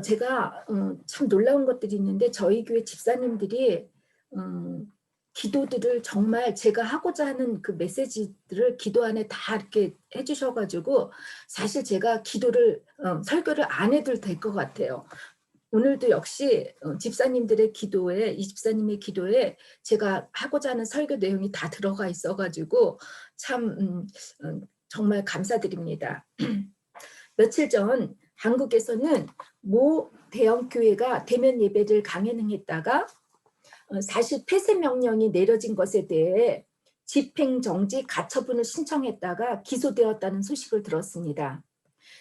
제가 참 놀라운 것들이 있는데 저희 교회 집사님들이 기도들을 정말 제가 하고자 하는 그 메시지들을 기도 안에 다 이렇게 해 주셔 가지고 사실 제가 기도를 설교를 안 해도 될 것 같아요. 오늘도 역시 집사님들의 기도에 이 집사님의 기도에 제가 하고자 하는 설교 내용이 다 들어가 있어 가지고 참 정말 감사드립니다. 며칠 전 한국에서는 모 대형 교회가 대면 예배를 강행했다가 사실 폐쇄 명령이 내려진 것에 대해 집행정지 가처분을 신청했다가 기소되었다는 소식을 들었습니다.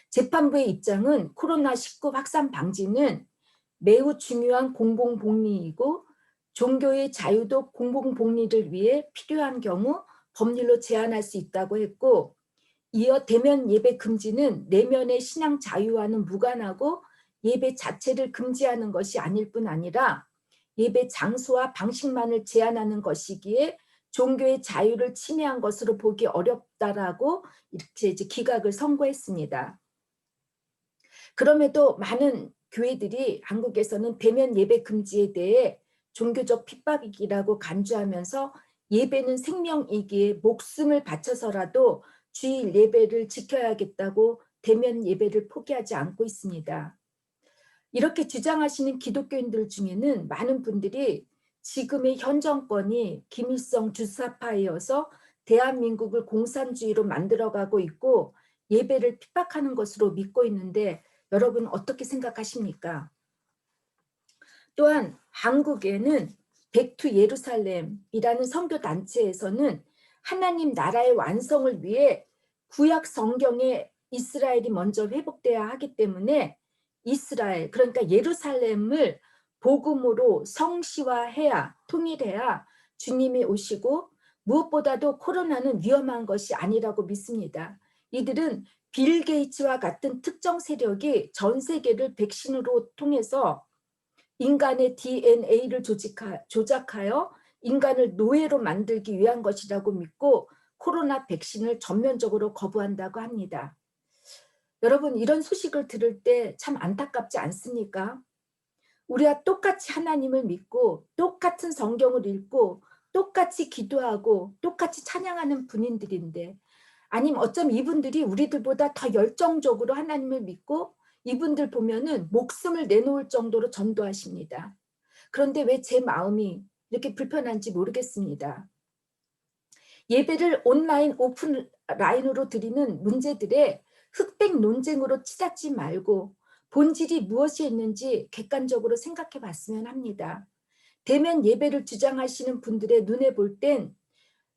재판부의 입장은 코로나19 확산 방지는 매우 중요한 공공복리이고 종교의 자유도 공공복리를 위해 필요한 경우 법률로 제한할 수 있다고 했고, 이어 대면 예배 금지는 내면의 신앙 자유와는 무관하고 예배 자체를 금지하는 것이 아닐 뿐 아니라 예배 장소와 방식만을 제한하는 것이기에 종교의 자유를 침해한 것으로 보기 어렵다라고 이렇게 이제 기각을 선고했습니다. 그럼에도 많은 교회들이 한국에서는 대면 예배 금지에 대해 종교적 핍박이라고 간주하면서 예배는 생명이기에 목숨을 바쳐서라도 주일 예배를 지켜야겠다고 대면 예배를 포기하지 않고 있습니다. 이렇게 주장하시는 기독교인들 중에는 많은 분들이 지금의 현 정권이 김일성 주사파이어서 대한민국을 공산주의로 만들어가고 있고 예배를 핍박하는 것으로 믿고 있는데 여러분 어떻게 생각하십니까? 또한 한국에는 백투 예루살렘이라는 선교 단체에서는 하나님 나라의 완성을 위해 구약 성경에 이스라엘이 먼저 회복돼야 하기 때문에 이스라엘, 그러니까 예루살렘을 복음으로 성시화해야, 통일해야 주님이 오시고 무엇보다도 코로나는 위험한 것이 아니라고 믿습니다. 이들은 빌 게이츠와 같은 특정 세력이 전 세계를 백신으로 통해서 인간의 DNA를 조작하여 인간을 노예로 만들기 위한 것이라고 믿고 코로나 백신을 전면적으로 거부한다고 합니다. 여러분, 이런 소식을 들을 때 참 안타깝지 않습니까? 우리와 똑같이 하나님을 믿고 똑같은 성경을 읽고 똑같이 기도하고 똑같이 찬양하는 분인들인데, 아니면 어쩜 이분들이 우리들보다 더 열정적으로 하나님을 믿고 이분들 보면은 목숨을 내놓을 정도로 전도하십니다. 그런데 왜 제 마음이 이렇게 불편한지 모르겠습니다. 예배를 온라인, 오프라인으로 드리는 문제들에 흑백 논쟁으로 치닫지 말고 본질이 무엇이 있는지 객관적으로 생각해 봤으면 합니다. 대면 예배를 주장하시는 분들의 눈에 볼 땐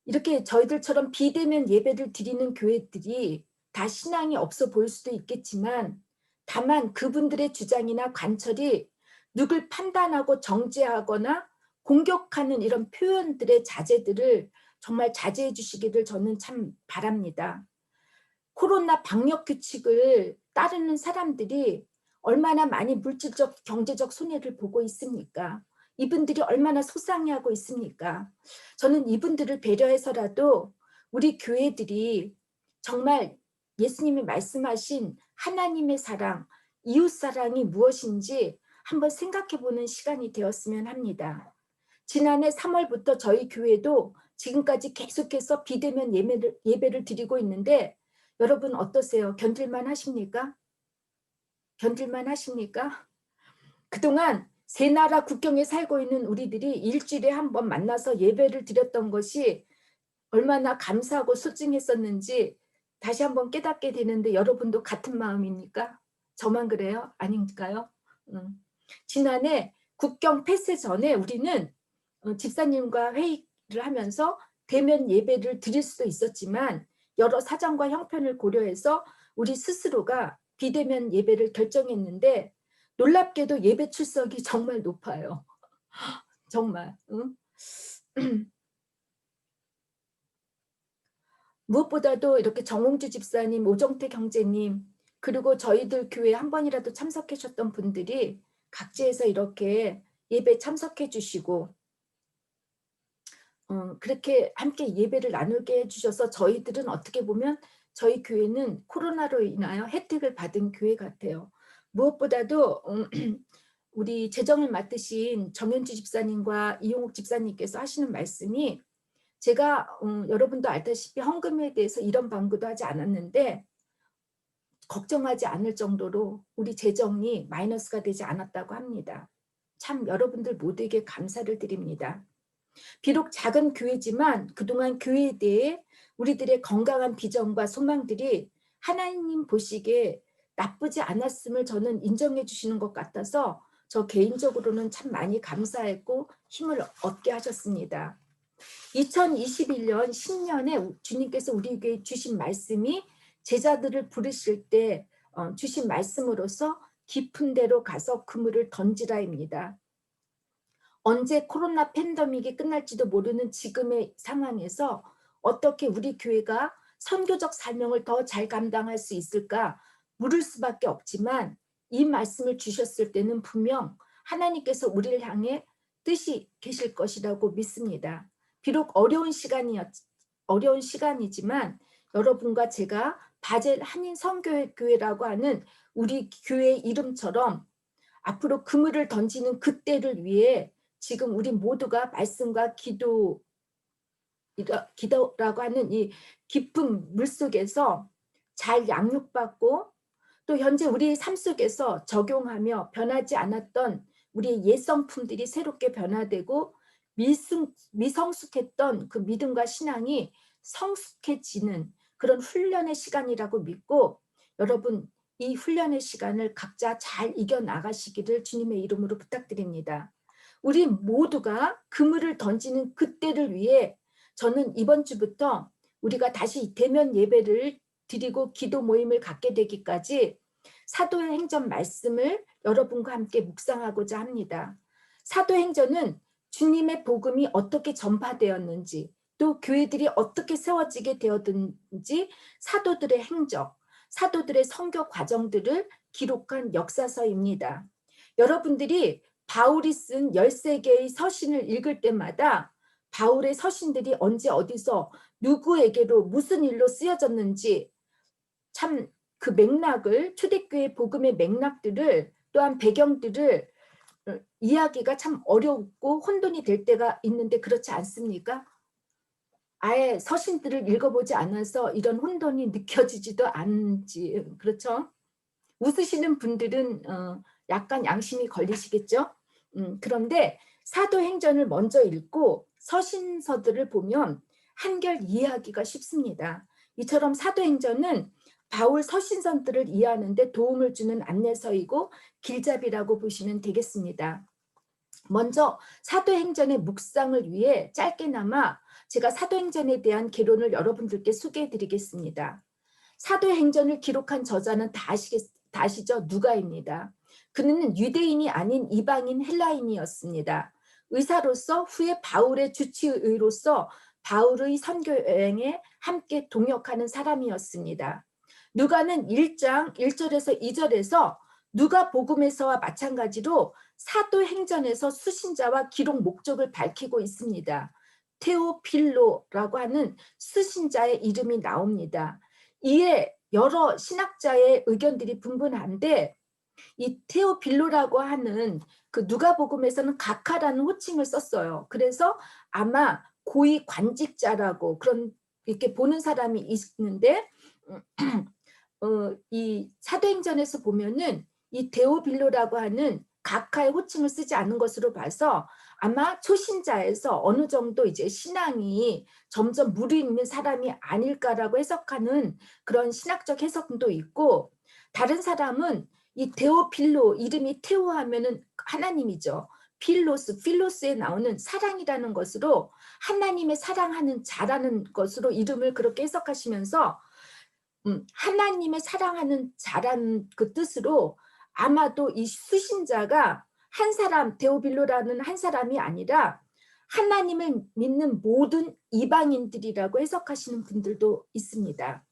이렇게 저희들처럼 비대면 예배를 드리는 교회들이 다 신앙이 없어 보일 수도 있겠지만, 다만 그분들의 주장이나 관철이 누굴 판단하고 정죄하거나 공격하는 이런 표현들의 자제들을 정말 자제해 주시기를 저는 참 바랍니다. 코로나 방역 규칙을 따르는 사람들이 얼마나 많이 물질적, 경제적 손해를 보고 있습니까? 이분들이 얼마나 속상해하고 있습니까? 저는 이분들을 배려해서라도 우리 교회들이 정말 예수님이 말씀하신 하나님의 사랑, 이웃 사랑이 무엇인지 한번 생각해 보는 시간이 되었으면 합니다. 지난해 3월부터 저희 교회도 지금까지 계속해서 비대면 예배를 드리고 있는데 여러분 어떠세요? 견딜만 하십니까? 견딜만 하십니까? 그동안 세 나라 국경에 살고 있는 우리들이 일주일에 한 번 만나서 예배를 드렸던 것이 얼마나 감사하고 소중했었는지 다시 한번 깨닫게 되는데, 여러분도 같은 마음입니까? 저만 그래요? 아닌가요? 지난해 국경 폐쇄 전에 우리는 집사님과 회의를 하면서 대면 예배를 드릴 수도 있었지만 여러 사정과 형편을 고려해서 우리 스스로가 비대면 예배를 결정했는데 놀랍게도 예배 출석이 정말 높아요. 정말. 응? 무엇보다도 이렇게 정홍주 집사님, 오정택 형제님, 그리고 저희들 교회에 한 번이라도 참석해 주셨던 분들이 각지에서 이렇게 예배 참석해 주시고 그렇게 함께 예배를 나누게 해주셔서 저희들은 어떻게 보면 저희 교회는 코로나로 인하여 혜택을 받은 교회 같아요. 무엇보다도 우리 재정을 맡으신 정현주 집사님과 이용욱 집사님께서 하시는 말씀이, 제가 여러분도 알다시피 헌금에 대해서 이런 방구도 하지 않았는데 걱정하지 않을 정도로 우리 재정이 마이너스가 되지 않았다고 합니다. 참 여러분들 모두에게 감사를 드립니다. 비록 작은 교회지만 그동안 교회에 대해 우리들의 건강한 비전과 소망들이 하나님 보시기에 나쁘지 않았음을 저는 인정해 주시는 것 같아서 저 개인적으로는 참 많이 감사했고 힘을 얻게 하셨습니다. 2021년 신년에 주님께서 우리에게 주신 말씀이 제자들을 부르실 때 주신 말씀으로서 깊은 데로 가서 그물을 던지라입니다. 언제 코로나 팬데믹이 끝날지도 모르는 지금의 상황에서 어떻게 우리 교회가 선교적 사명을 더 잘 감당할 수 있을까 물을 수밖에 없지만, 이 말씀을 주셨을 때는 분명 하나님께서 우리를 향해 뜻이 계실 것이라고 믿습니다. 비록 어려운 시간이지만 여러분과 제가 바젤 한인 선교회라고 하는 우리 교회 이름처럼 앞으로 그물을 던지는 그때를 위해 지금 우리 모두가 말씀과 기도라고 하는 이 깊은 물속에서 잘 양육받고, 또 현재 우리의 삶 속에서 적용하며 변하지 않았던 우리의 옛성품들이 새롭게 변화되고 미성숙했던 그 믿음과 신앙이 성숙해지는 그런 훈련의 시간이라고 믿고, 여러분 이 훈련의 시간을 각자 잘 이겨나가시기를 주님의 이름으로 부탁드립니다. 우리 모두가 그물을 던지는 그때를 위해 저는 이번 주부터 우리가 다시 대면 예배를 드리고 기도 모임을 갖게 되기까지 사도행전 말씀을 여러분과 함께 묵상하고자 합니다. 사도행전은 주님의 복음이 어떻게 전파되었는지, 또 교회들이 어떻게 세워지게 되었는지, 사도들의 행적, 사도들의 선교 과정들을 기록한 역사서입니다. 여러분들이 바울이 쓴 13개의 서신을 읽을 때마다 바울의 서신들이 언제 어디서 누구에게로 무슨 일로 쓰여졌는지 참 그 맥락을, 초대교회 복음의 맥락들을, 또한 배경들을 이야기가 참 어렵고 혼돈이 될 때가 있는데 그렇지 않습니까? 아예 서신들을 읽어보지 않아서 이런 혼돈이 느껴지지도 않지, 그렇죠? 웃으시는 분들은 약간 양심이 걸리시겠죠? 그런데 사도행전을 먼저 읽고 서신서들을 보면 한결 이해하기가 쉽습니다. 이처럼 사도행전은 바울 서신서들을 이해하는 데 도움을 주는 안내서이고 길잡이라고 보시면 되겠습니다. 먼저 사도행전의 묵상을 위해 짧게나마 제가 사도행전에 대한 개론을 여러분들께 소개해 드리겠습니다. 사도행전을 기록한 저자는 다 아시죠? 누가입니다. 그는 유대인이 아닌 이방인 헬라인이었습니다. 의사로서 후에 바울의 주치의로서 바울의 선교 여행에 함께 동역하는 사람이었습니다. 누가는 1장 1절에서 2절에서 누가복음에서와 마찬가지로 사도행전에서 수신자와 기록 목적을 밝히고 있습니다. 테오필로라고 하는 수신자의 이름이 나옵니다. 이에 여러 신학자의 의견들이 분분한데, 이 테오필로라고 하는 그 누가복음에서는 각하라는 호칭을 썼어요. 그래서 아마 고위 관직자라고 그런 이렇게 보는 사람이 있는데, 이 사도행전에서 보면은 이 데오빌로라고 하는 각하의 호칭을 쓰지 않은 것으로 봐서 아마 초신자에서 어느 정도 이제 신앙이 점점 무르익는 사람이 아닐까라고 해석하는 그런 신학적 해석도 있고, 다른 사람은 이 데오필로, 이름이 테오 하면은 하나님이죠. 필로스에 나오는 사랑이라는 것으로 하나님의 사랑하는 자라는 것으로 이름을 그렇게 해석하시면서 하나님의 사랑하는 자라는 그 뜻으로 아마도 이 수신자가 한 사람, 데오빌로라는 한 사람이 아니라 하나님을 믿는 모든 이방인들이라고 해석하시는 분들도 있습니다.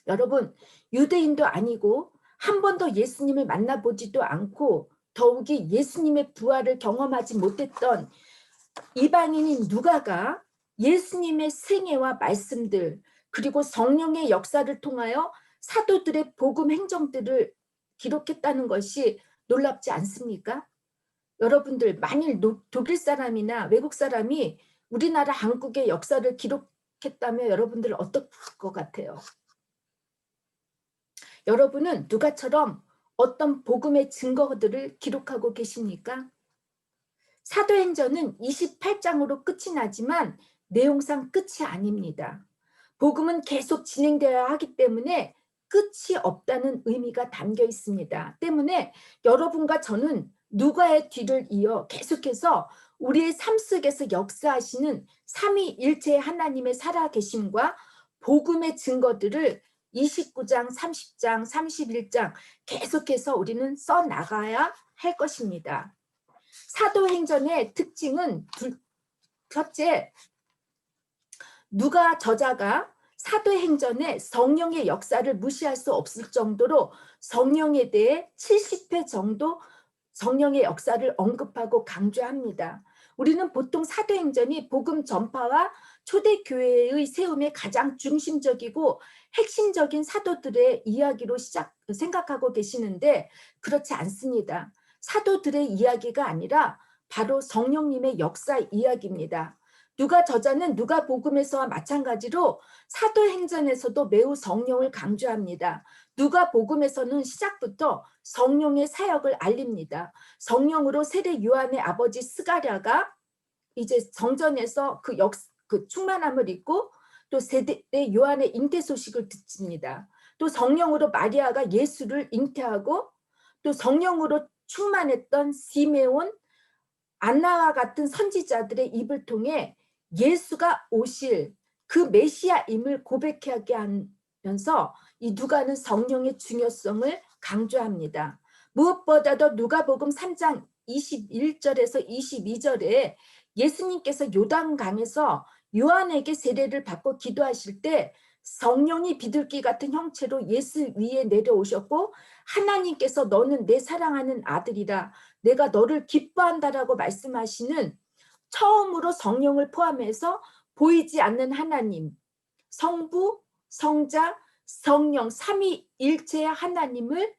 여러분, 유대인도 아니고 한 번도 예수님을 만나보지도 않고 더욱이 예수님의 부활을 경험하지 못했던 이방인인 누가가 예수님의 생애와 말씀들, 그리고 성령의 역사를 통하여 사도들의 복음 행정들을 기록했다는 것이 놀랍지 않습니까? 여러분들 만일 독일 사람이나 외국 사람이 우리나라 한국의 역사를 기록했다면 여러분들 어떨 것 같아요? 여러분은 누가처럼 어떤 복음의 증거들을 기록하고 계십니까? 사도행전은 28장으로 끝이 나지만 내용상 끝이 아닙니다. 복음은 계속 진행되어야 하기 때문에 끝이 없다는 의미가 담겨 있습니다. 때문에 여러분과 저는 누가의 뒤를 이어 계속해서 우리의 삶 속에서 역사하시는 삼위일체 하나님의 살아계심과 복음의 증거들을 29장, 30장, 31장 계속해서 우리는 써나가야 할 것입니다. 사도행전의 특징은 첫째, 누가 저자가 사도행전의 성령의 역사를 무시할 수 없을 정도로 성령에 대해 70회 정도 성령의 역사를 언급하고 강조합니다. 우리는 보통 사도행전이 복음 전파와 초대교회의 세움의 가장 중심적이고 핵심적인 사도들의 이야기로 생각하고 계시는데 그렇지 않습니다. 사도들의 이야기가 아니라 바로 성령님의 역사 이야기입니다. 누가 저자는 누가복음에서와 마찬가지로 사도행전에서도 매우 성령을 강조합니다. 누가복음에서는 시작부터 성령의 사역을 알립니다. 성령으로 세례 요한의 아버지 스가랴가 이제 성전에서 그 충만함을 입고 또 세례 요한의 잉태 소식을 듣습니다. 또 성령으로 마리아가 예수를 잉태하고 또 성령으로 충만했던 시메온, 안나와 같은 선지자들의 입을 통해 예수가 오실 그 메시아임을 고백하게 하면서 이 누가는 성령의 중요성을 강조합니다. 무엇보다도 누가복음 3장 21절에서 22절에 예수님께서 요단강에서 요한에게 세례를 받고 기도하실 때 성령이 비둘기 같은 형체로 예수 위에 내려오셨고 하나님께서 너는 내 사랑하는 아들이라 내가 너를 기뻐한다라고 말씀하시는 처음으로 성령을 포함해서 보이지 않는 하나님, 성부, 성자, 성령 삼위일체의 하나님을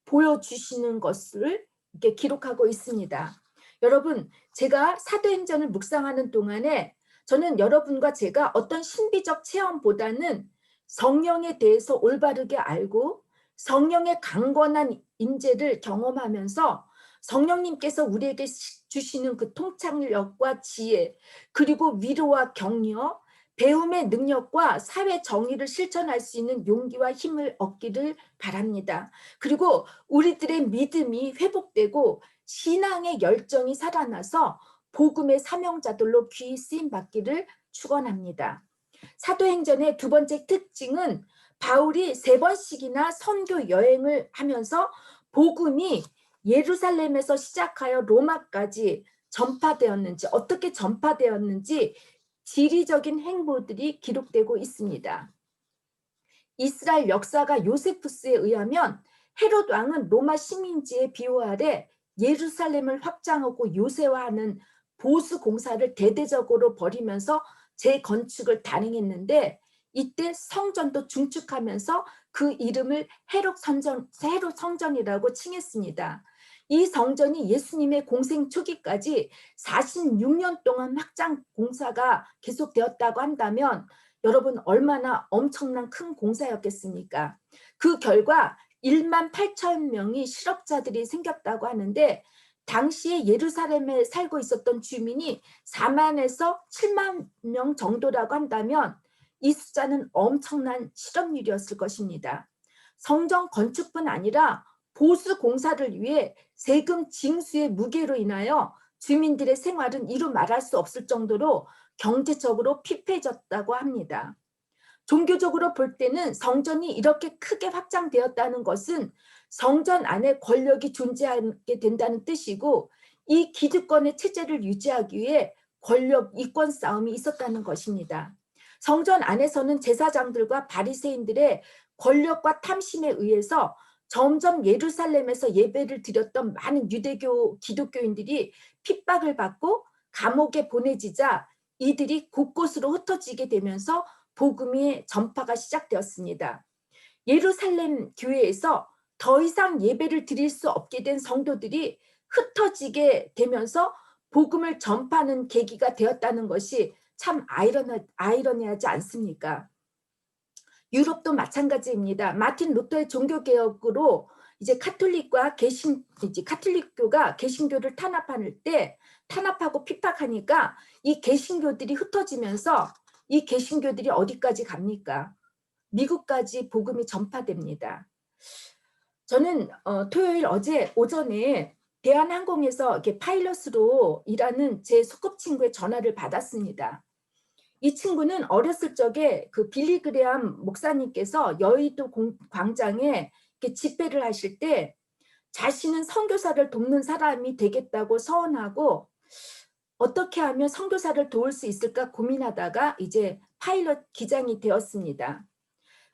보여주시는 것을 이렇게 기록하고 있습니다. 여러분, 제가 사도행전을 묵상하는 동안에 저는 여러분과 제가 어떤 신비적 체험보다는 성령에 대해서 올바르게 알고 성령의 강건한 임재를 경험하면서 성령님께서 우리에게 주시는 그 통찰력과 지혜, 그리고 위로와 격려, 배움의 능력과 사회 정의를 실천할 수 있는 용기와 힘을 얻기를 바랍니다. 그리고 우리들의 믿음이 회복되고 신앙의 열정이 살아나서 복음의 사명자들로 귀히 쓰임 받기를 축원합니다. 사도행전의 두 번째 특징은 바울이 3번씩이나 선교 여행을 하면서 복음이 예루살렘에서 시작하여 로마까지 전파되었는지, 어떻게 전파되었는지 지리적인 행보들이 기록되고 있습니다. 이스라엘 역사가 요세푸스에 의하면 헤롯 왕은 로마 식민지의 비호 아래 예루살렘을 확장하고 요새화하는 보수 공사를 대대적으로 벌이면서 재건축을 단행했는데 이때 성전도 중축하면서 그 이름을 헤롯 성전이라고 칭했습니다. 이 성전이 예수님의 공생 초기까지 46년 동안 확장 공사가 계속되었다고 한다면 여러분 얼마나 엄청난 큰 공사였겠습니까? 그 결과 1만 8천 명이 실업자들이 생겼다고 하는데 당시에 예루살렘에 살고 있었던 주민이 4만에서 7만 명 정도라고 한다면 이 숫자는 엄청난 실업률이었을 것입니다. 성전 건축뿐 아니라 보수 공사를 위해 세금 징수의 무게로 인하여 주민들의 생활은 이루 말할 수 없을 정도로 경제적으로 피폐해졌다고 합니다. 종교적으로 볼 때는 성전이 이렇게 크게 확장되었다는 것은 성전 안에 권력이 존재하게 된다는 뜻이고 이 기득권의 체제를 유지하기 위해 권력 이권 싸움이 있었다는 것입니다. 성전 안에서는 제사장들과 바리새인들의 권력과 탐심에 의해서 점점 예루살렘에서 예배를 드렸던 많은 유대교 기독교인들이 핍박을 받고 감옥에 보내지자 이들이 곳곳으로 흩어지게 되면서 복음의 전파가 시작되었습니다. 예루살렘 교회에서 더 이상 예배를 드릴 수 없게 된 성도들이 흩어지게 되면서 복음을 전파하는 계기가 되었다는 것이 참 아이러니하지 않습니까? 유럽도 마찬가지입니다. 마틴 루터의 종교개혁으로 이제 카톨릭교가 개신교를 탄압하고 핍박하니까 이 개신교들이 흩어지면서 이 개신교들이 어디까지 갑니까? 미국까지 복음이 전파됩니다. 저는 토요일 어제 오전에 대한항공에서 이렇게 파일럿으로 일하는 제 소꿉친구의 전화를 받았습니다. 이 친구는 어렸을 적에 그 빌리 그레암 목사님께서 여의도 광장에 이렇게 집회를 하실 때 자신은 선교사를 돕는 사람이 되겠다고 서원하고 어떻게 하면 선교사를 도울 수 있을까 고민하다가 이제 파일럿 기장이 되었습니다.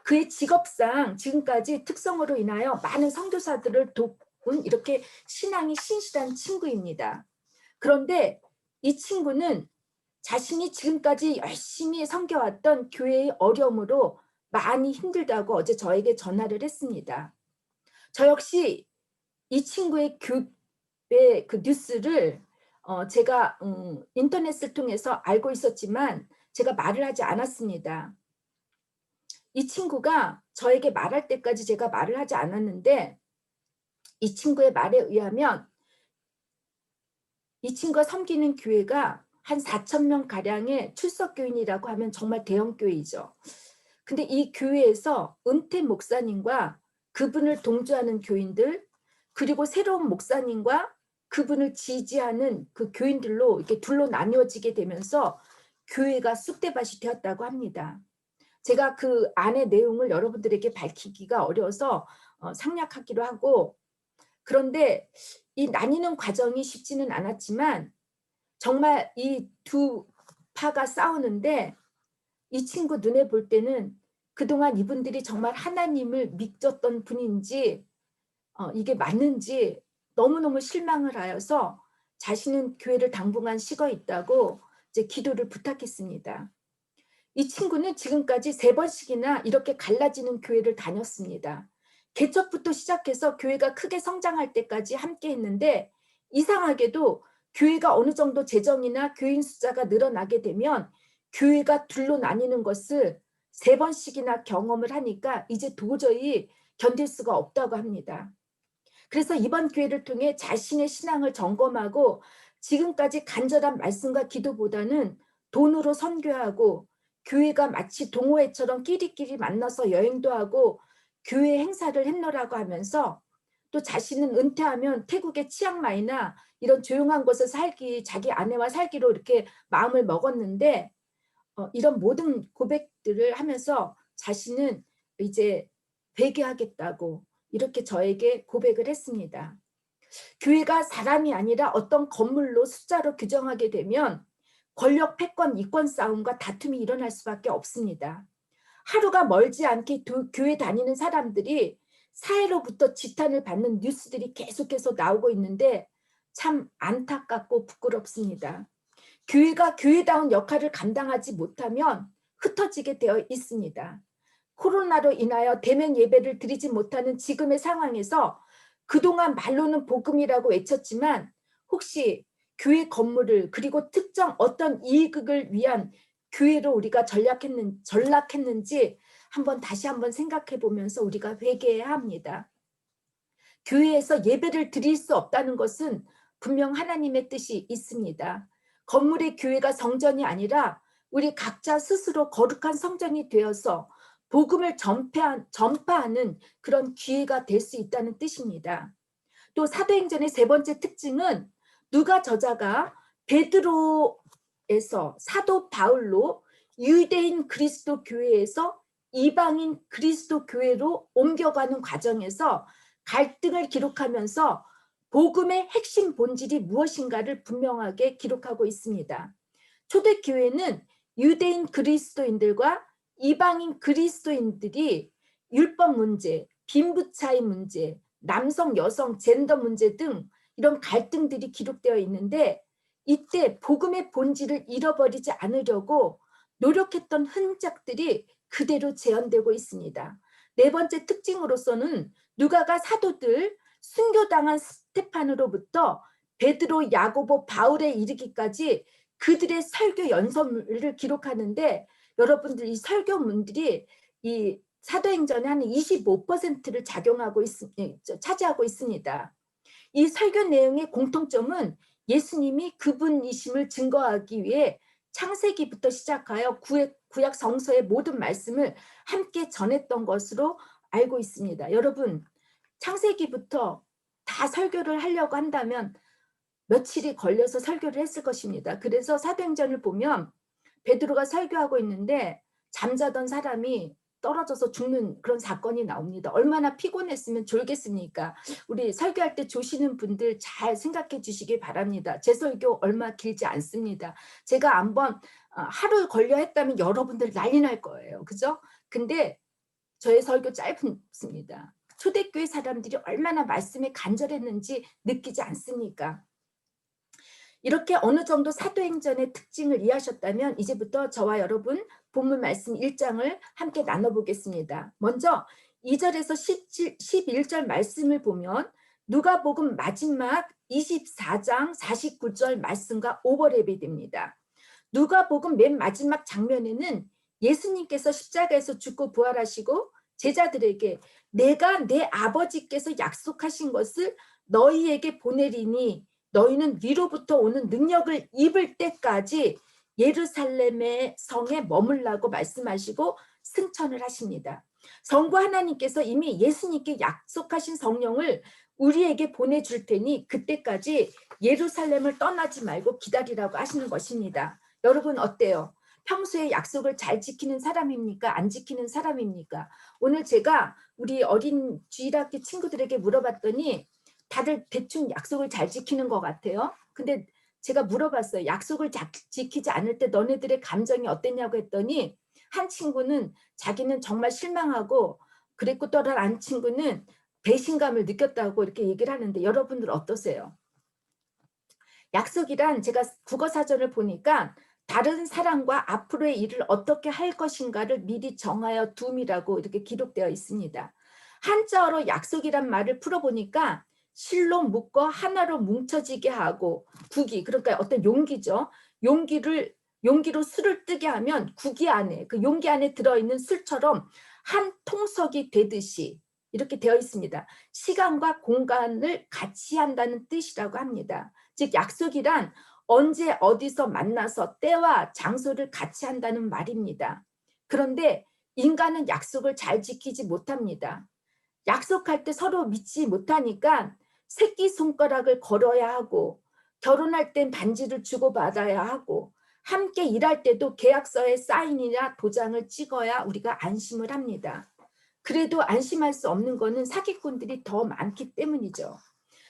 그의 직업상 지금까지 특성으로 인하여 많은 선교사들을 돕은 이렇게 신앙이 신실한 친구입니다. 그런데 이 친구는 자신이 지금까지 열심히 섬겨왔던 교회의 어려움으로 많이 힘들다고 어제 저에게 전화를 했습니다. 저 역시 이 친구의 교회 그 뉴스를 제가 인터넷을 통해서 알고 있었지만 제가 말을 하지 않았습니다. 이 친구가 저에게 말할 때까지 제가 말을 하지 않았는데 이 친구의 말에 의하면 이 친구가 섬기는 교회가 한 4,000명 가량의 출석교인이라고 하면 정말 대형 교회이죠. 근데 이 교회에서 은퇴 목사님과 그분을 동조하는 교인들 그리고 새로운 목사님과 그분을 지지하는 그 교인들로 이렇게 둘로 나뉘어지게 되면서 교회가 쑥대밭이 되었다고 합니다. 제가 그 안의 내용을 여러분들에게 밝히기가 어려워서 생략하기로 하고 그런데 이 나뉘는 과정이 쉽지는 않았지만 정말 이 두 파가 싸우는데 이 친구 눈에 볼 때는 그동안 이분들이 정말 하나님을 믿었던 분인지 이게 맞는지 너무너무 실망을 하여서 자신은 교회를 당분간 식어 있다고 이제 기도를 부탁했습니다. 이 친구는 지금까지 3번씩이나 이렇게 갈라지는 교회를 다녔습니다. 개척부터 시작해서 교회가 크게 성장할 때까지 함께 했는데 이상하게도 교회가 어느 정도 재정이나 교인 숫자가 늘어나게 되면 교회가 둘로 나뉘는 것을 3번씩이나 경험을 하니까 이제 도저히 견딜 수가 없다고 합니다. 그래서 이번 기회를 통해 자신의 신앙을 점검하고 지금까지 간절한 말씀과 기도보다는 돈으로 선교하고 교회가 마치 동호회처럼 끼리끼리 만나서 여행도 하고 교회 행사를 했노라고 하면서 또 자신은 은퇴하면 태국의 치앙마이나 이런 조용한 곳에 자기 아내와 살기로 이렇게 마음을 먹었는데 이런 모든 고백들을 하면서 자신은 이제 회개하겠다고 이렇게 저에게 고백을 했습니다. 교회가 사람이 아니라 어떤 건물로 숫자로 규정하게 되면 권력, 패권, 이권 싸움과 다툼이 일어날 수밖에 없습니다. 하루가 멀지 않게 교회 다니는 사람들이 사회로부터 지탄을 받는 뉴스들이 계속해서 나오고 있는데 참 안타깝고 부끄럽습니다. 교회가 교회다운 역할을 감당하지 못하면 흩어지게 되어 있습니다. 코로나로 인하여 대면 예배를 드리지 못하는 지금의 상황에서 그동안 말로는 복음이라고 외쳤지만 혹시 교회 건물을 그리고 특정 어떤 이익을 위한 교회로 우리가 전락했는지 다시 한번 생각해 보면서 우리가 회개해야 합니다. 교회에서 예배를 드릴 수 없다는 것은 분명 하나님의 뜻이 있습니다. 건물의 교회가 성전이 아니라 우리 각자 스스로 거룩한 성전이 되어서 복음을 전파하는 그런 기회가 될 수 있다는 뜻입니다. 또 사도행전의 3번째 특징은 누가 저자가 베드로에서 사도 바울로 유대인 그리스도 교회에서 이방인 그리스도 교회로 옮겨가는 과정에서 갈등을 기록하면서 복음의 핵심 본질이 무엇인가를 분명하게 기록하고 있습니다. 초대교회는 유대인 그리스도인들과 이방인 그리스도인들이 율법 문제, 빈부 차이 문제, 남성, 여성, 젠더 문제 등 이런 갈등들이 기록되어 있는데 이때 복음의 본질을 잃어버리지 않으려고 노력했던 흔적들이 그대로 재현되고 있습니다. 네 번째 특징으로서는 누가가 사도들, 순교당한 스테판으로부터 베드로, 야고보, 바울에 이르기까지 그들의 설교 연설을 기록하는데, 여러분들 이 설교문들이 이 사도행전의 한 25%를 차지하고 있습니다. 이 설교 내용의 공통점은 예수님이 그분이심을 증거하기 위해 창세기부터 시작하여 구약 성서의 모든 말씀을 함께 전했던 것으로 알고 있습니다. 여러분, 창세기부터 다 설교를 하려고 한다면 며칠이 걸려서 설교를 했을 것입니다. 그래서 사도행전을 보면 베드로가 설교하고 있는데 잠자던 사람이 떨어져서 죽는 그런 사건이 나옵니다. 얼마나 피곤했으면 졸겠습니까? 우리 설교할 때 조시는 분들 잘 생각해 주시기 바랍니다. 제 설교 얼마 길지 않습니다. 제가 한번 하루 걸려 했다면 여러분들 난리 날 거예요. 그죠? 근데 저의 설교 짧습니다. 초대교회 사람들이 얼마나 말씀에 간절했는지 느끼지 않습니까? 이렇게 어느 정도 사도행전의 특징을 이해하셨다면 이제부터 저와 여러분 본문 말씀 1장을 함께 나눠보겠습니다. 먼저 2절에서 11절 말씀을 보면 누가복음 마지막 24장 49절 말씀과 오버랩이 됩니다. 누가복음 맨 마지막 장면에는 예수님께서 십자가에서 죽고 부활하시고 제자들에게 내가 내 아버지께서 약속하신 것을 너희에게 보내리니 너희는 위로부터 오는 능력을 입을 때까지 예루살렘의 성에 머물라고 말씀하시고 승천을 하십니다. 성부 하나님께서 이미 예수님께 약속하신 성령을 우리에게 보내줄 테니 그때까지 예루살렘을 떠나지 말고 기다리라고 하시는 것입니다. 여러분 어때요? 평소에 약속을 잘 지키는 사람입니까? 안 지키는 사람입니까? 오늘 제가 우리 어린 주일학교 친구들에게 물어봤더니 다들 대충 약속을 잘 지키는 것 같아요. 근데 제가 물어봤어요. 약속을 지키지 않을 때 너네들의 감정이 어땠냐고 했더니 한 친구는 자기는 정말 실망하고 그랬고 또 다른 친구는 배신감을 느꼈다고 이렇게 얘기를 하는데 여러분들 어떠세요? 약속이란 제가 국어사전을 보니까 다른 사람과 앞으로의 일을 어떻게 할 것인가를 미리 정하여 둠이라고 이렇게 기록되어 있습니다. 한자어로 약속이란 말을 풀어보니까 실로 묶어 하나로 뭉쳐지게 하고 구기, 그러니까 어떤 용기죠. 용기로 술을 뜨게 하면 구기 안에, 그 용기 안에 들어있는 술처럼 한 통석이 되듯이 이렇게 되어 있습니다. 시간과 공간을 같이 한다는 뜻이라고 합니다. 즉 약속이란 언제 어디서 만나서 때와 장소를 같이 한다는 말입니다. 그런데 인간은 약속을 잘 지키지 못합니다. 약속할 때 서로 믿지 못하니까 새끼손가락을 걸어야 하고 결혼할 땐 반지를 주고받아야 하고 함께 일할 때도 계약서에 사인이나 도장을 찍어야 우리가 안심을 합니다. 그래도 안심할 수 없는 거는 사기꾼들이 더 많기 때문이죠.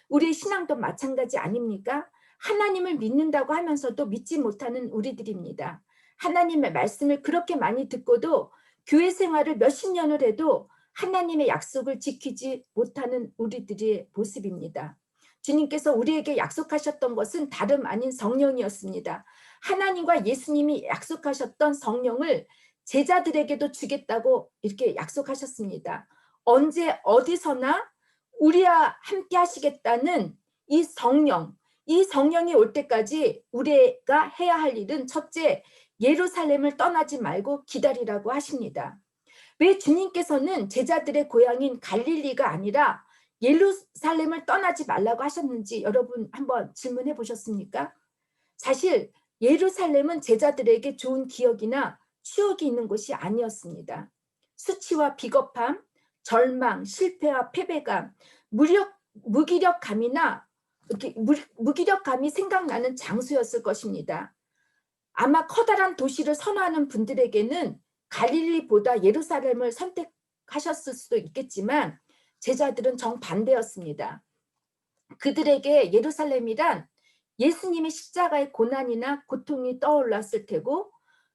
우리의 신앙도 마찬가지 아닙니까? 하나님을 믿는다고 하면서도 믿지 못하는 우리들입니다. 하나님의 말씀을 그렇게 많이 듣고도 교회 생활을 몇십 년을 해도 하나님의 약속을 지키지 못하는 우리들의 모습입니다. 주님께서 우리에게 약속하셨던 것은 다름 아닌 성령이었습니다. 하나님과 예수님이 약속하셨던 성령을 제자들에게도 주겠다고 이렇게 약속하셨습니다. 언제 어디서나 우리와 함께 하시겠다는 이 성령이 올 때까지 우리가 해야 할 일은 첫째, 예루살렘을 떠나지 말고 기다리라고 하십니다. 왜 주님께서는 제자들의 고향인 갈릴리가 아니라 예루살렘을 떠나지 말라고 하셨는지 여러분 한번 질문해 보셨습니까? 사실 예루살렘은 제자들에게 좋은 기억이나 추억이 있는 곳이 아니었습니다. 수치와 비겁함, 절망, 실패와 패배감, 무기력감이나 이렇게 무기력감이 생각나는 장소였을 것입니다. 아마 커다란 도시를 선호하는 분들에게는 갈릴리보다 예루살렘을 선택하셨을 수도 있겠지만 제자들은 정반대였습니다. 그들에게 예루살렘이란 예수님의 십자가의 고난이나 고통이 떠올랐을 테고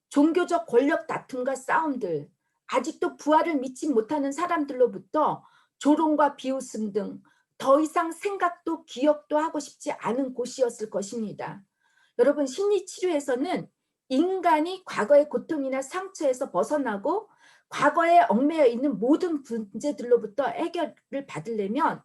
종교적 권력 다툼과 싸움들, 아직도 부활을 믿지 못하는 사람들로부터 조롱과 비웃음 등 더 이상 생각도 기억도 하고 싶지 않은 곳이었을 것입니다. 여러분 심리치료에서는 인간이 과거의 고통이나 상처에서 벗어나고 과거에 얽매여 있는 모든 문제들로부터 해결을 받으려면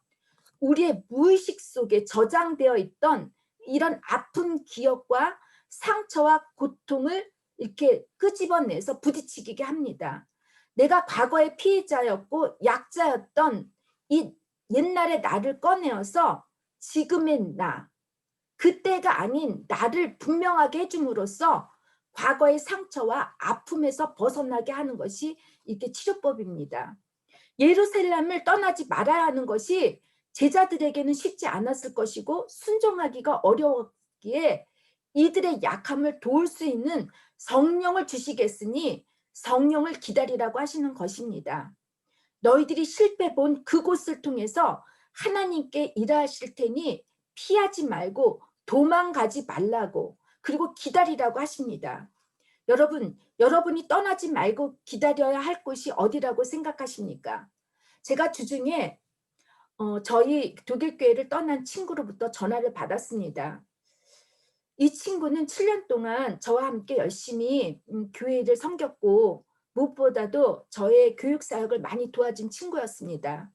우리의 무의식 속에 저장되어 있던 이런 아픈 기억과 상처와 고통을 이렇게 끄집어내서 부딪히게 합니다. 내가 과거의 피해자였고 약자였던 이 옛날의 나를 꺼내어서 지금의 나, 그때가 아닌 나를 분명하게 해줌으로써 과거의 상처와 아픔에서 벗어나게 하는 것이 이게 치료법입니다. 예루살렘을 떠나지 말아야 하는 것이 제자들에게는 쉽지 않았을 것이고 순종하기가 어려웠기에 이들의 약함을 도울 수 있는 성령을 주시겠으니 성령을 기다리라고 하시는 것입니다. 너희들이 실패 본 그곳을 통해서 하나님께 일하실 테니 피하지 말고 도망가지 말라고, 그리고 기다리라고 하십니다. 여러분, 여러분이 떠나지 말고 기다려야 할 곳이 어디라고 생각하십니까? 제가 주중에 저희 독일교회를 떠난 친구로부터 전화를 받았습니다. 이 친구는 7년 동안 저와 함께 열심히 교회를 섬겼고 무엇보다도 저의 교육 사역을 많이 도와준 친구였습니다.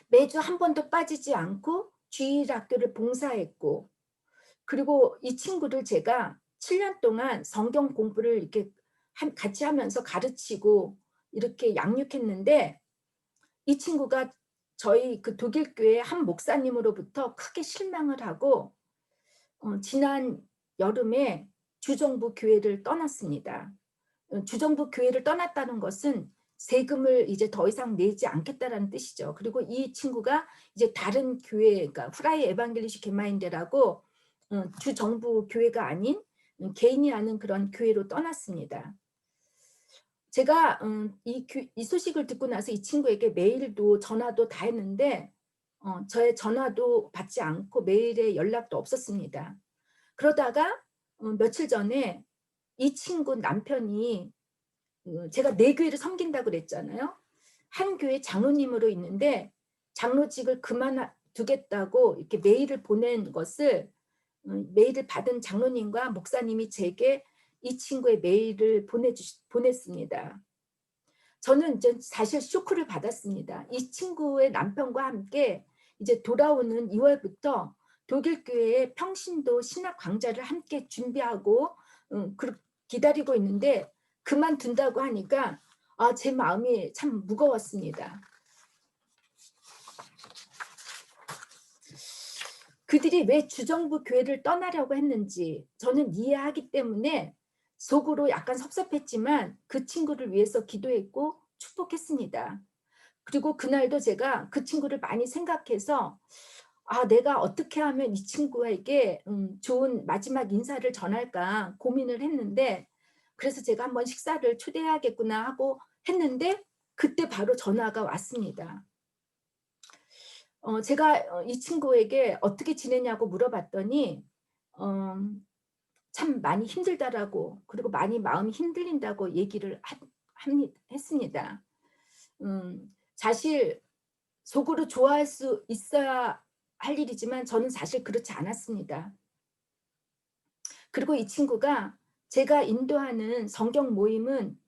매주 한 번도 빠지지 않고 주일 학교를 봉사했고, 그리고 이 친구를 제가 7년 동안 성경 공부를 이렇게 같이 하면서 가르치고 이렇게 양육했는데, 이 친구가 저희 그 독일 교회 한 목사님으로부터 크게 실망을 하고 지난 여름에 주정부 교회를 떠났습니다. 주정부 교회를 떠났다는 것은 세금을 이제 더 이상 내지 않겠다라는 뜻이죠. 그리고 이 친구가 이제 다른 교회, 그러니까 후라이 에반겔리시 게마인데라고 주정부 교회가 아닌 개인이 하는 그런 교회로 떠났습니다. 제가 이 소식을 듣고 나서 이 친구에게 메일도 전화도 다 했는데 저의 전화도 받지 않고 메일에 연락도 없었습니다. 그러다가 며칠 전에 이 친구 남편이, 제가 네 교회를 섬긴다고 그랬잖아요. 한 교회 장로님으로 있는데 장로직을 그만두겠다고 이렇게 메일을 보낸 것을, 메일을 받은 장로님과 목사님이 제게 이 친구의 메일을 보냈습니다. 저는 이제 사실 쇼크를 받았습니다. 이 친구의 남편과 함께 이제 돌아오는 2월부터 독일 교회의 평신도 신학 강좌를 함께 준비하고 기다리고 있는데 그만둔다고 하니까 제 마음이 참 무거웠습니다. 그들이 왜 주정부 교회를 떠나려고 했는지 저는 이해하기 때문에 속으로 약간 섭섭했지만 그 친구를 위해서 기도했고 축복했습니다. 그리고 그날도 제가 그 친구를 많이 생각해서 내가 어떻게 하면 이 친구에게 좋은 마지막 인사를 전할까 고민을 했는데, 그래서 제가 한번 식사를 초대해야겠구나 하고 했는데 그때 바로 전화가 왔습니다. 제가 이 친구에게 어떻게 지내냐고 물어봤더니 참 많이 힘들다라고, 그리고 많이 마음이 흔들린다고 얘기를 했습니다. 사실 속으로 좋아할 수 있어야 할 일이지만 저는 사실 그렇지 않았습니다. 그리고 이 친구가 제가 인도하는 성경 모임은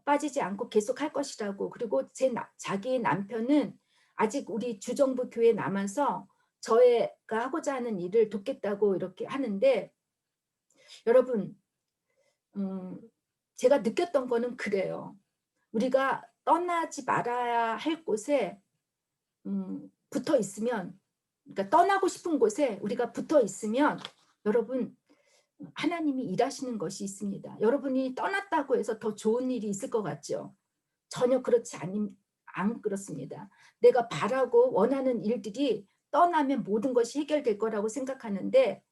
빠지지 않고 계속 할 것이라고, 그리고 자기 남편은 아직 우리 주정부 교회에 남아서 저희가 하고자 하는 일을 돕겠다고 이렇게 하는데, 여러분 제가 느꼈던 거는 그래요. 우리가 떠나지 말아야 할 곳에 붙어 있으면, 그러니까 떠나고 싶은 곳에 우리가 붙어 있으면 여러분 하나님이 일하시는 것이 있습니다. 여러분이 떠났다고 해서 더 좋은 일이 있을 것 같죠? 전혀 그렇지 안 그렇습니다. 내가 바라고 원하는 일들이 떠나면 모든 것이 해결될 거라고 생각하는데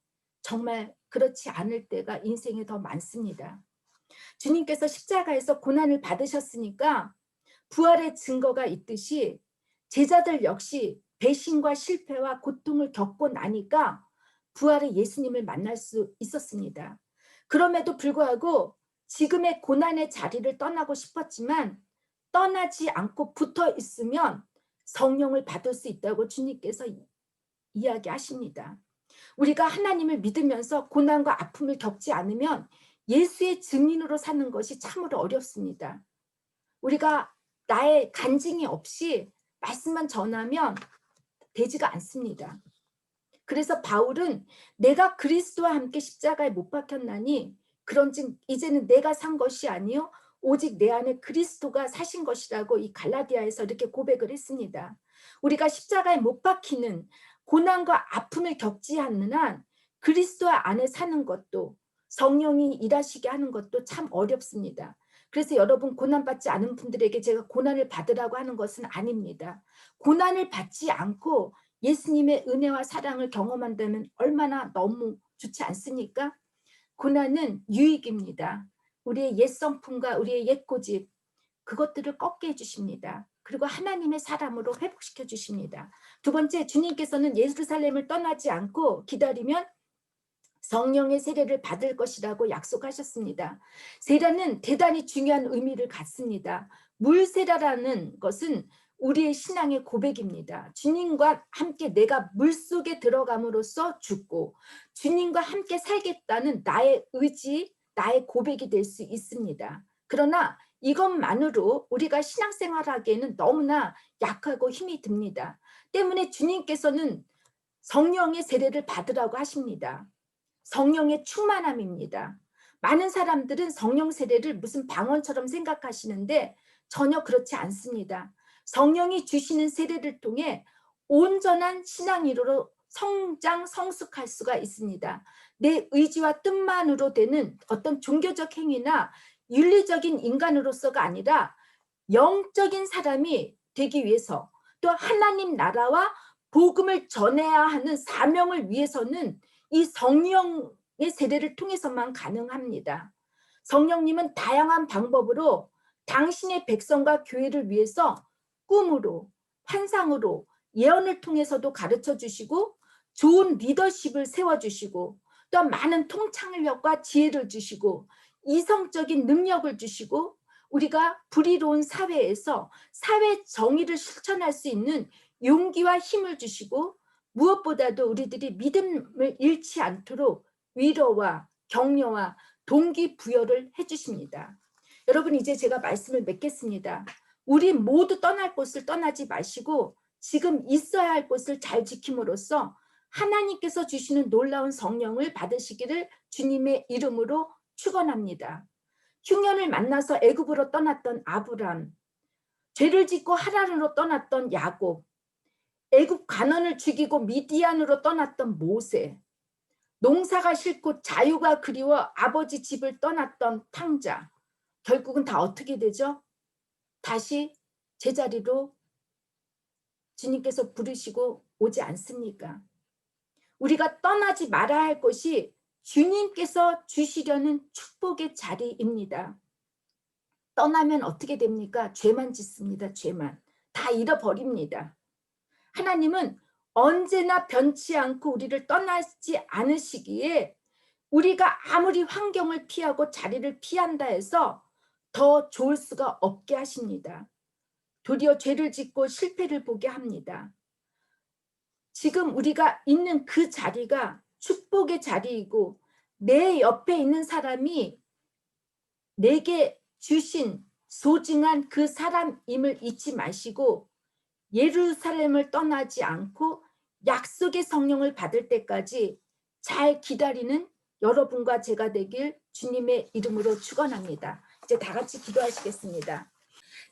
정말 그렇지 않을 때가 인생에 더 많습니다. 주님께서 십자가에서 고난을 받으셨으니까 부활의 증거가 있듯이 제자들 역시 배신과 실패와 고통을 겪고 나니까 부활의 예수님을 만날 수 있었습니다. 그럼에도 불구하고 지금의 고난의 자리를 떠나고 싶었지만 떠나지 않고 붙어 있으면 성령을 받을 수 있다고 주님께서 이야기하십니다. 우리가 하나님을 믿으면서 고난과 아픔을 겪지 않으면 예수의 증인으로 사는 것이 참으로 어렵습니다. 우리가 나의 간증이 없이 말씀만 전하면 되지가 않습니다. 그래서 바울은 내가 그리스도와 함께 십자가에 못 박혔나니 그런즉 이제는 내가 산 것이 아니요 오직 내 안에 그리스도가 사신 것이라고 이 갈라디아에서 이렇게 고백을 했습니다. 우리가 십자가에 못 박히는 고난과 아픔을 겪지 않는 한 그리스도 안에 사는 것도 성령이 일하시게 하는 것도 참 어렵습니다. 그래서 여러분 고난받지 않은 분들에게 제가 고난을 받으라고 하는 것은 아닙니다. 고난을 받지 않고 예수님의 은혜와 사랑을 경험한다면 얼마나 너무 좋지 않습니까? 고난은 유익입니다. 우리의 옛 성품과 우리의 옛 고집 그것들을 꺾게 해주십니다. 그리고 하나님의 사람으로 회복시켜 주십니다. 두 번째, 주님께서는 예루살렘을 떠나지 않고 기다리면 성령의 세례를 받을 것이라고 약속하셨습니다. 세례는 대단히 중요한 의미를 갖습니다. 물세례라는 것은 우리의 신앙의 고백입니다. 주님과 함께 내가 물속에 들어감으로써 죽고 주님과 함께 살겠다는 나의 의지, 나의 고백이 될 수 있습니다. 그러나 이것만으로 우리가 신앙생활하기에는 너무나 약하고 힘이 듭니다. 때문에 주님께서는 성령의 세례를 받으라고 하십니다. 성령의 충만함입니다. 많은 사람들은 성령 세례를 무슨 방언처럼 생각하시는데 전혀 그렇지 않습니다. 성령이 주시는 세례를 통해 온전한 신앙인으로 성장, 성숙할 수가 있습니다. 내 의지와 뜻만으로 되는 어떤 종교적 행위나 윤리적인 인간으로서가 아니라 영적인 사람이 되기 위해서 또 하나님 나라와 복음을 전해야 하는 사명을 위해서는 이 성령의 세례를 통해서만 가능합니다. 성령님은 다양한 방법으로 당신의 백성과 교회를 위해서 꿈으로, 환상으로, 예언을 통해서도 가르쳐 주시고 좋은 리더십을 세워주시고 또 많은 통찰력과 지혜를 주시고 이성적인 능력을 주시고 우리가 불의로운 사회에서 사회 정의를 실천할 수 있는 용기와 힘을 주시고 무엇보다도 우리들이 믿음을 잃지 않도록 위로와 격려와 동기부여를 해주십니다. 여러분 이제 제가 말씀을 맺겠습니다. 우리 모두 떠날 곳을 떠나지 마시고 지금 있어야 할 곳을 잘 지킴으로써 하나님께서 주시는 놀라운 성령을 받으시기를 주님의 이름으로 축원합니다. 흉년을 만나서 애굽으로 떠났던 아브람, 죄를 짓고 하란으로 떠났던 야곱, 애굽 간원을 죽이고 미디안으로 떠났던 모세, 농사가 싫고 자유가 그리워 아버지 집을 떠났던 탕자, 결국은 다 어떻게 되죠? 다시 제자리로 주님께서 부르시고 오지 않습니까? 우리가 떠나지 말아야 할 것이 주님께서 주시려는 축복의 자리입니다. 떠나면 어떻게 됩니까? 죄만 짓습니다. 죄만. 다 잃어버립니다. 하나님은 언제나 변치 않고 우리를 떠나지 않으시기에 우리가 아무리 환경을 피하고 자리를 피한다 해서 더 좋을 수가 없게 하십니다. 도리어 죄를 짓고 실패를 보게 합니다. 지금 우리가 있는 그 자리가 축복의 자리이고 내 옆에 있는 사람이 내게 주신 소중한 그 사람임을 잊지 마시고 예루살렘을 떠나지 않고 약속의 성령을 받을 때까지 잘 기다리는 여러분과 제가 되길 주님의 이름으로 축원합니다. 이제 다 같이 기도하시겠습니다.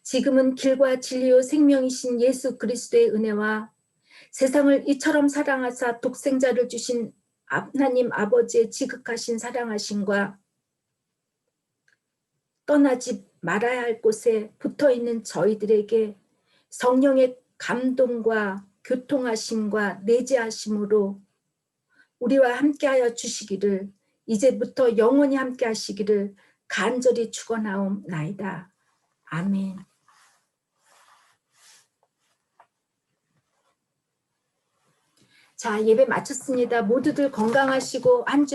지금은 길과 진리요 생명이신 예수 그리스도의 은혜와 세상을 이처럼 사랑하사 독생자를 주신 하나님 아버지의 지극하신 사랑하심과 떠나지 말아야 할 곳에 붙어있는 저희들에게 성령의 감동과 교통하심과 내재하심으로 우리와 함께하여 주시기를 이제부터 영원히 함께하시기를 간절히 축원하옵나이다. 아멘. 자, 예배 마쳤습니다. 모두들 건강하시고 한 주